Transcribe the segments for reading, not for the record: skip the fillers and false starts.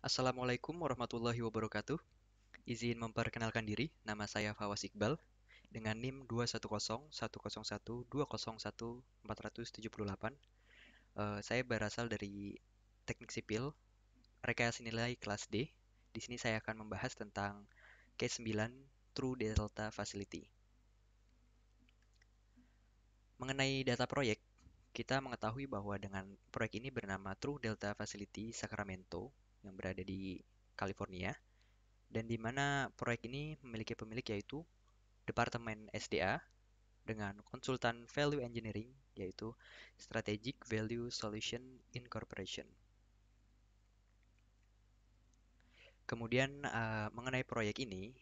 Assalamualaikum warahmatullahi wabarakatuh. Izin memperkenalkan diri, nama saya Fawas Iqbal dengan NIM 2101011201478. Saya berasal dari Teknik Sipil, Rekayasa Nilai kelas D. Di sini saya akan membahas tentang Case 9 True Delta Facility. Mengenai data proyek, kita mengetahui bahwa dengan proyek ini bernama True Delta Facility Sacramento yang berada di California, dan di mana proyek ini memiliki pemilik yaitu Departemen SDA dengan konsultan Value Engineering yaitu Strategic Value Solution Incorporation. Kemudian mengenai proyek ini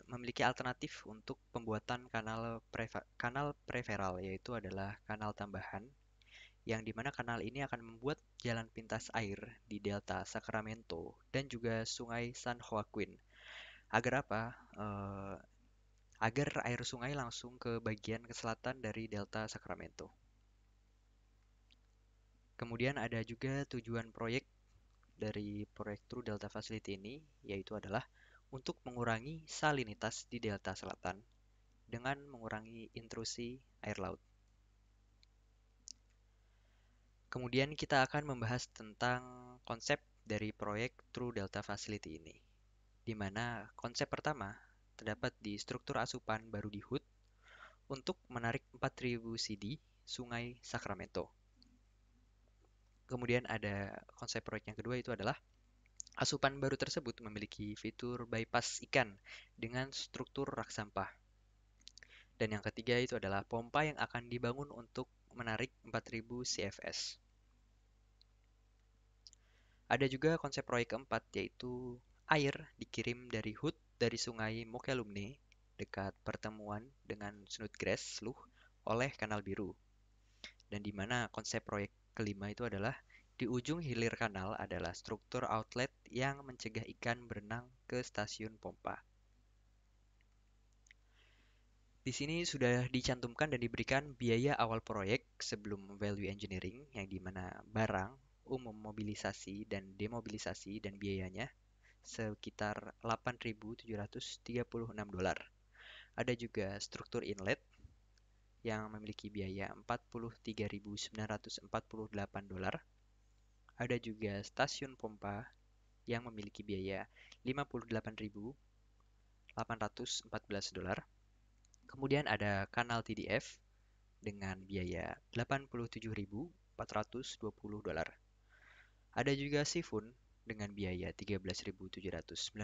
memiliki alternatif untuk pembuatan kanal preferal yaitu adalah kanal tambahan yang dimana kanal ini akan membuat jalan pintas air di Delta Sacramento dan juga Sungai San Joaquin. Agar apa? Eh, agar air sungai langsung ke bagian ke selatan dari Delta Sacramento. Kemudian ada juga tujuan proyek dari proyek True Delta Facility ini, yaitu adalah untuk mengurangi salinitas di Delta Selatan dengan mengurangi intrusi air laut. Kemudian kita akan membahas tentang konsep dari proyek True Delta Facility ini, di mana konsep pertama terdapat di struktur asupan baru di HUD untuk menarik 4.000 CD Sungai Sacramento. Kemudian ada konsep proyek yang kedua itu adalah asupan baru tersebut memiliki fitur bypass ikan dengan struktur rak sampah. Dan yang ketiga itu adalah pompa yang akan dibangun untuk menarik 4.000 CFS. Ada juga konsep proyek keempat yaitu air dikirim dari HUD dari sungai Mokelumne dekat pertemuan dengan Snodgrass Sluh oleh Kanal Biru. Dan di mana konsep proyek kelima itu adalah di ujung hilir kanal adalah struktur outlet yang mencegah ikan berenang ke stasiun pompa. Di sini sudah dicantumkan dan diberikan biaya awal proyek sebelum value engineering yang di mana barang, umum mobilisasi dan demobilisasi dan biayanya sekitar $8.736. Ada juga struktur inlet yang memiliki biaya $43.948. Ada juga stasiun pompa yang memiliki biaya $58.814. Kemudian ada kanal TDF dengan biaya $87.420. Ada juga sifun dengan biaya $13.790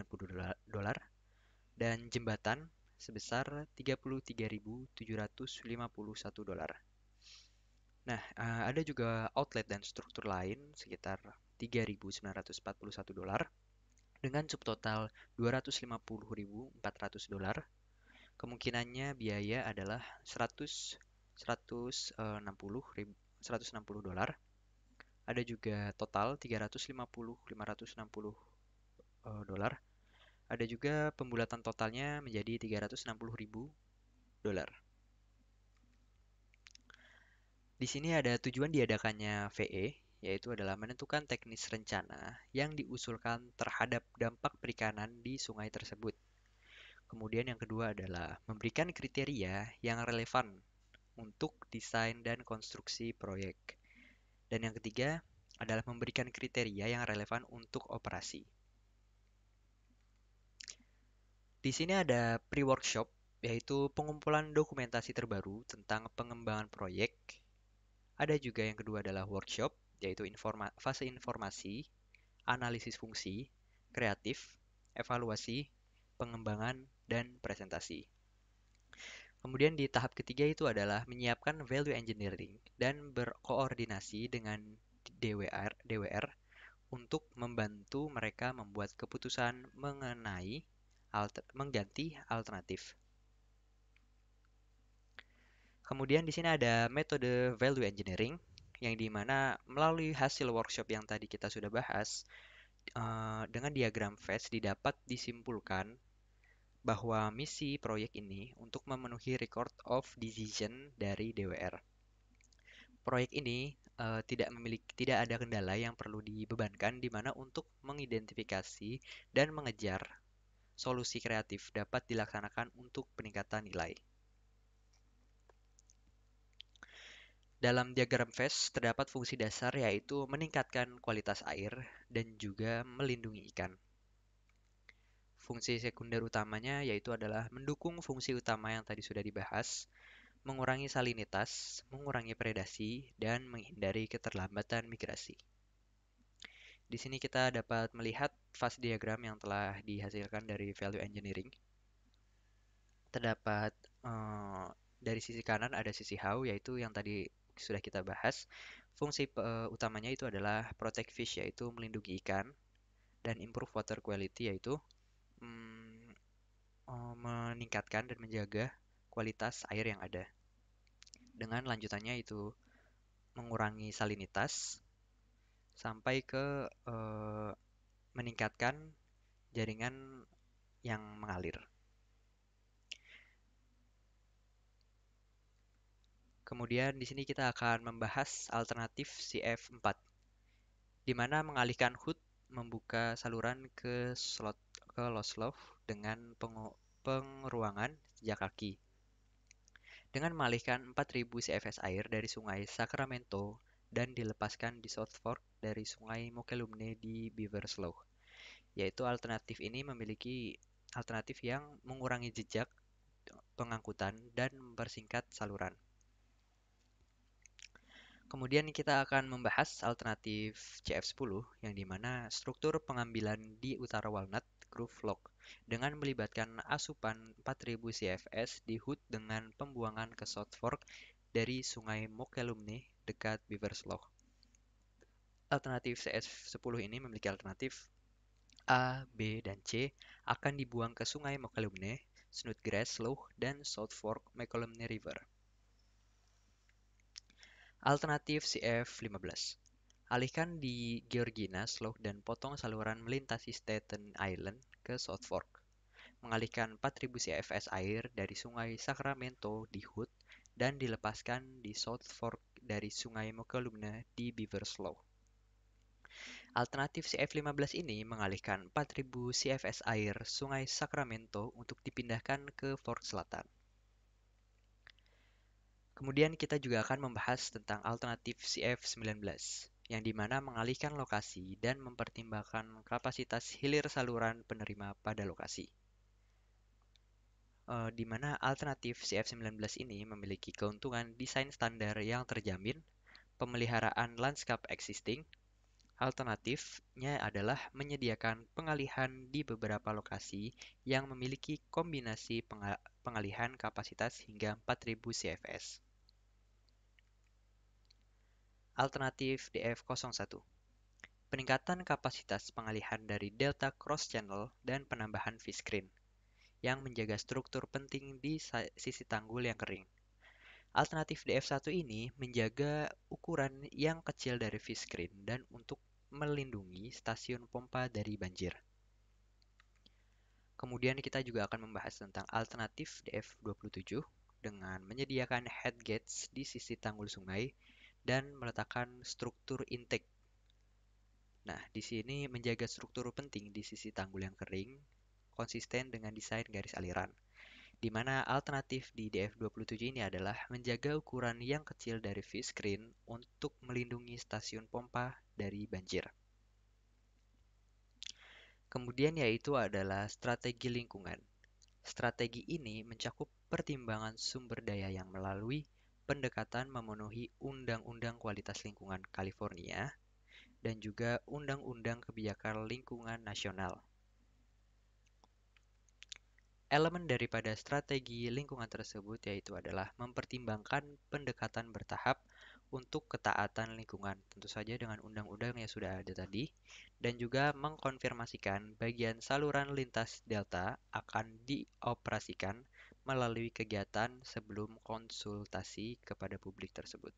dan jembatan sebesar $33.751. Nah, ada juga outlet dan struktur lain sekitar $3.941 dengan subtotal $250.400. Kemungkinannya biaya adalah 160 dolar. Ada juga total 560 Ada juga pembulatan totalnya menjadi 360.000 dolar. Di sini ada tujuan diadakannya VE, yaitu adalah menentukan teknis rencana yang diusulkan terhadap dampak perikanan di sungai tersebut. Kemudian yang kedua adalah memberikan kriteria yang relevan untuk desain dan konstruksi proyek. Dan yang ketiga adalah memberikan kriteria yang relevan untuk operasi. Di sini ada pre-workshop, yaitu pengumpulan dokumentasi terbaru tentang pengembangan proyek. Ada juga yang kedua adalah workshop, yaitu fase informasi, analisis fungsi, kreatif, evaluasi, pengembangan, dan presentasi. Kemudian di tahap ketiga itu adalah menyiapkan value engineering dan berkoordinasi dengan DWR untuk membantu mereka membuat keputusan mengenai mengganti alternatif. Kemudian di sini ada metode value engineering yang dimana melalui hasil workshop yang tadi kita sudah bahas, dengan diagram phase didapat disimpulkan bahwa misi proyek ini untuk memenuhi record of decision dari DWR. Proyek ini tidak ada kendala yang perlu dibebankan di mana untuk mengidentifikasi dan mengejar solusi kreatif dapat dilaksanakan untuk peningkatan nilai. Dalam diagram FAST terdapat fungsi dasar yaitu meningkatkan kualitas air dan juga melindungi ikan. Fungsi sekunder utamanya yaitu adalah mendukung fungsi utama yang tadi sudah dibahas, mengurangi salinitas, mengurangi predasi, dan menghindari keterlambatan migrasi. Di sini kita dapat melihat fast diagram yang telah dihasilkan dari value engineering. Terdapat dari sisi kanan ada sisi how, yaitu yang tadi sudah kita bahas. Fungsi utamanya itu adalah protect fish, yaitu melindungi ikan, dan improve water quality, yaitu mm, meningkatkan dan menjaga kualitas air yang ada. Dengan lanjutannya itu mengurangi salinitas sampai ke meningkatkan jaringan yang mengalir. Kemudian di sini kita akan membahas alternatif CF4, di mana mengalihkan hood membuka saluran ke low slope dengan pengeruangan sejak kaki. Dengan mengalihkan 4.000 CFS air dari sungai Sacramento dan dilepaskan di South Fork dari sungai Mokelumne di Beaver Slough. Yaitu alternatif ini memiliki alternatif yang mengurangi jejak pengangkutan dan mempersingkat saluran. Kemudian kita akan membahas alternatif CF10 yang dimana struktur pengambilan di utara Walnut Grove Lock dengan melibatkan asupan 4.000 CFS di hood dengan pembuangan ke South Fork dari sungai Mokelumne dekat Beaver Slough. Alternatif CF10 ini memiliki alternatif A, B, dan C akan dibuang ke sungai Mokelumne, Snodgrass Slough, dan South Fork Mokelumne River. Alternatif CF15. Alihkan di Georgina Slough dan potong saluran melintasi Staten Island ke South Fork. Mengalihkan 4.000 CFS air dari sungai Sacramento di Hood dan dilepaskan di South Fork dari sungai Mokelumne di Beaver Slough. Alternatif CF15 ini mengalihkan 4.000 CFS air sungai Sacramento untuk dipindahkan ke Fork Selatan. Kemudian kita juga akan membahas tentang alternatif CF19, yang dimana mengalihkan lokasi dan mempertimbangkan kapasitas hilir saluran penerima pada lokasi. Di mana alternatif CF19 ini memiliki keuntungan desain standar yang terjamin, pemeliharaan lanskap existing. Alternatifnya adalah menyediakan pengalihan di beberapa lokasi yang memiliki kombinasi pengalihan kapasitas hingga 4.000 CFS. Alternatif DF01. Peningkatan kapasitas pengalihan dari delta cross channel dan penambahan V-screen yang menjaga struktur penting di sisi tanggul yang kering. Alternatif DF1 ini menjaga ukuran yang kecil dari V-screen dan untuk melindungi stasiun pompa dari banjir. Kemudian kita juga akan membahas tentang alternatif DF27 dengan menyediakan head gates di sisi tanggul sungai dan meletakkan struktur intake. Nah, di sini menjaga struktur penting di sisi tanggul yang kering konsisten dengan desain garis aliran, di mana alternatif di DF27 ini adalah menjaga ukuran yang kecil dari V-screen untuk melindungi stasiun pompa dari banjir. Kemudian yaitu adalah strategi lingkungan. Strategi ini mencakup pertimbangan sumber daya yang melalui pendekatan memenuhi Undang-Undang Kualitas Lingkungan California dan juga Undang-Undang Kebijakan Lingkungan Nasional. Elemen daripada strategi lingkungan tersebut yaitu adalah mempertimbangkan pendekatan bertahap untuk ketaatan lingkungan, tentu saja dengan undang-undang yang sudah ada tadi, dan juga mengkonfirmasikan bagian saluran lintas delta akan dioperasikan melalui kegiatan sebelum konsultasi kepada publik tersebut.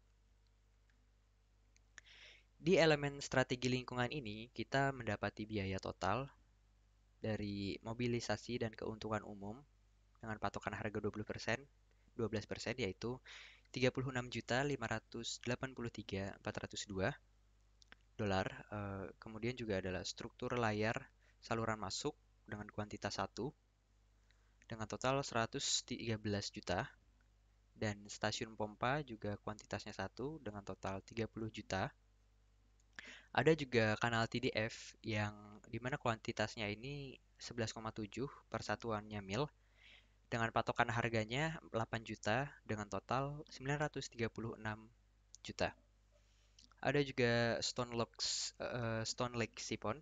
Di elemen strategi lingkungan ini, kita mendapati biaya total dari mobilisasi dan keuntungan umum dengan patokan harga 12%, 12% yaitu $36.583.402. Kemudian juga adalah struktur layar saluran masuk dengan kuantitas 1 dengan total 113 juta, dan stasiun pompa juga kuantitasnya 1 dengan total 30 juta. Ada juga kanal TDF yang dimana kuantitasnya ini 11,7 per satuannya mil dengan patokan harganya 8 juta dengan total 936 juta. Ada juga Stone Lake Siphon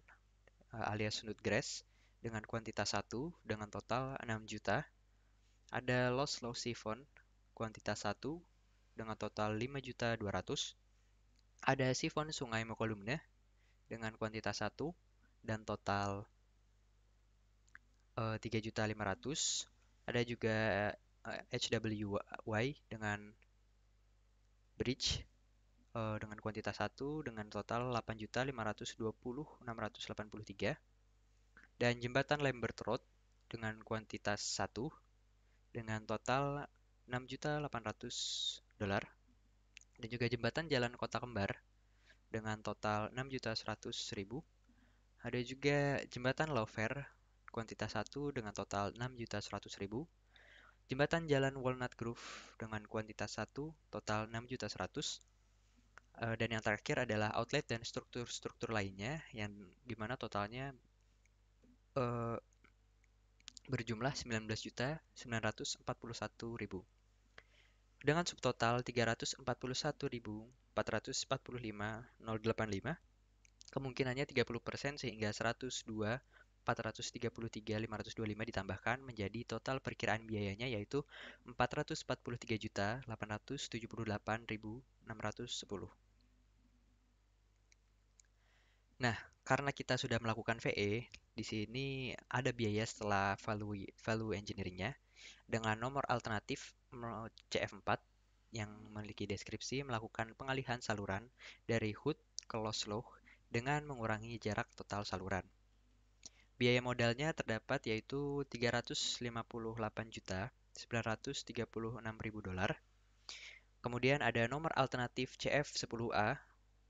alias Snodgrass dengan kuantitas 1 dengan total 6 juta. Ada Lost Slow Siphon kuantitas 1 dengan total 5.200.000. Ada sifon Sungai Mokolumne dengan kuantitas 1 dan total 3.500.000. Ada juga HWY dengan bridge dengan kuantitas 1 dengan total 8.520.683. Dan jembatan Lambert Road dengan kuantitas 1 dengan total $6.800.000. Dan juga jembatan Jalan Kota Kembar dengan total 6.100.000. Ada juga jembatan Lawfare kuantitas 1 dengan total 6.100.000. Jembatan Jalan Walnut Grove dengan kuantitas 1 total 6.100.000. Dan yang terakhir adalah outlet dan struktur-struktur lainnya yang dimana totalnya uh, berjumlah 19.941.000. Dengan subtotal 341.445.085, kemungkinannya 30% sehingga 102.433.525 ditambahkan menjadi total perkiraan biayanya yaitu 443.878.610. Nah, karena kita sudah melakukan VE, di sini ada biaya setelah value engineering-nya dengan nomor alternatif CF4 yang memiliki deskripsi melakukan pengalihan saluran dari hood ke low slow dengan mengurangi jarak total saluran. Biaya modalnya terdapat yaitu $358.936.000. Kemudian ada nomor alternatif CF10A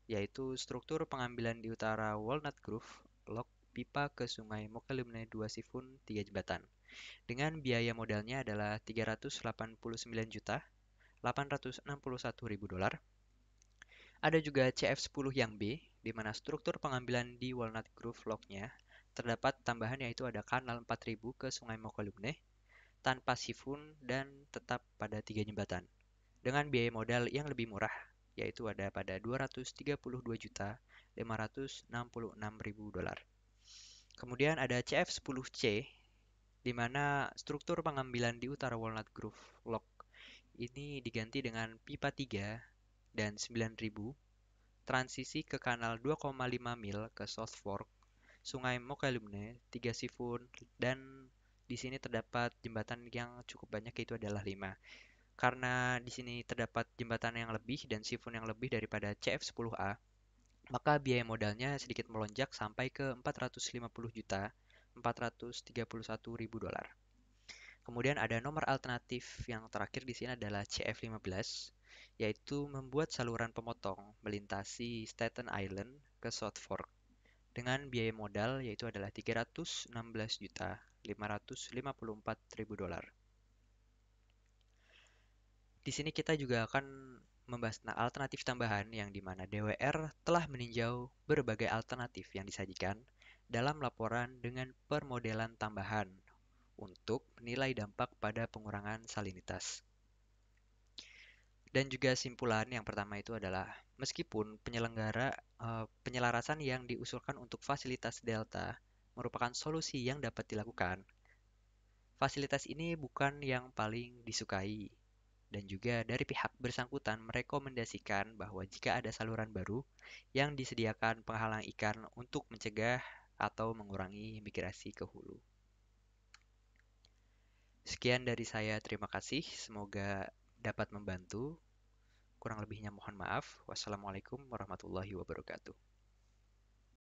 yaitu struktur pengambilan di utara Walnut Grove, lok pipa ke Sungai Mokelumne 2 Sifun 3 jembatan. Dengan biaya modalnya adalah $389.861.000. Ada juga CF10 yang B, di mana struktur pengambilan di Walnut Grove Lock-nya terdapat tambahan yaitu ada kanal 4000 ke Sungai Mokelumne tanpa sifun dan tetap pada 3 jembatan. Dengan biaya modal yang lebih murah, yaitu ada pada $232.566.000. Kemudian ada CF10C, di mana struktur pengambilan di utara Walnut Grove Lock ini diganti dengan pipa 3 dan 9.000 transisi ke kanal 2,5 mil ke South Fork, Sungai Mokelumne, 3 sifun, dan di sini terdapat jembatan yang cukup banyak yaitu adalah 5. Karena di sini terdapat jembatan yang lebih dan sifun yang lebih daripada CF10A, maka biaya modalnya sedikit melonjak sampai ke $450.431.000. Kemudian ada nomor alternatif yang terakhir di sini adalah CF15, yaitu membuat saluran pemotong melintasi Staten Island ke South Fork dengan biaya modal yaitu adalah $316.554.000. Di sini kita juga akan membahas tentang alternatif tambahan yang dimana DWR telah meninjau berbagai alternatif yang disajikan dalam laporan dengan permodelan tambahan untuk menilai dampak pada pengurangan salinitas. Dan juga simpulan yang pertama itu adalah meskipun penyelarasan yang diusulkan untuk fasilitas delta merupakan solusi yang dapat dilakukan, fasilitas ini bukan yang paling disukai. Dan juga dari pihak bersangkutan merekomendasikan bahwa jika ada saluran baru yang disediakan penghalang ikan untuk mencegah atau mengurangi migrasi ke hulu. Sekian dari saya, terima kasih. Semoga dapat membantu. Kurang lebihnya mohon maaf. Wassalamualaikum warahmatullahi wabarakatuh.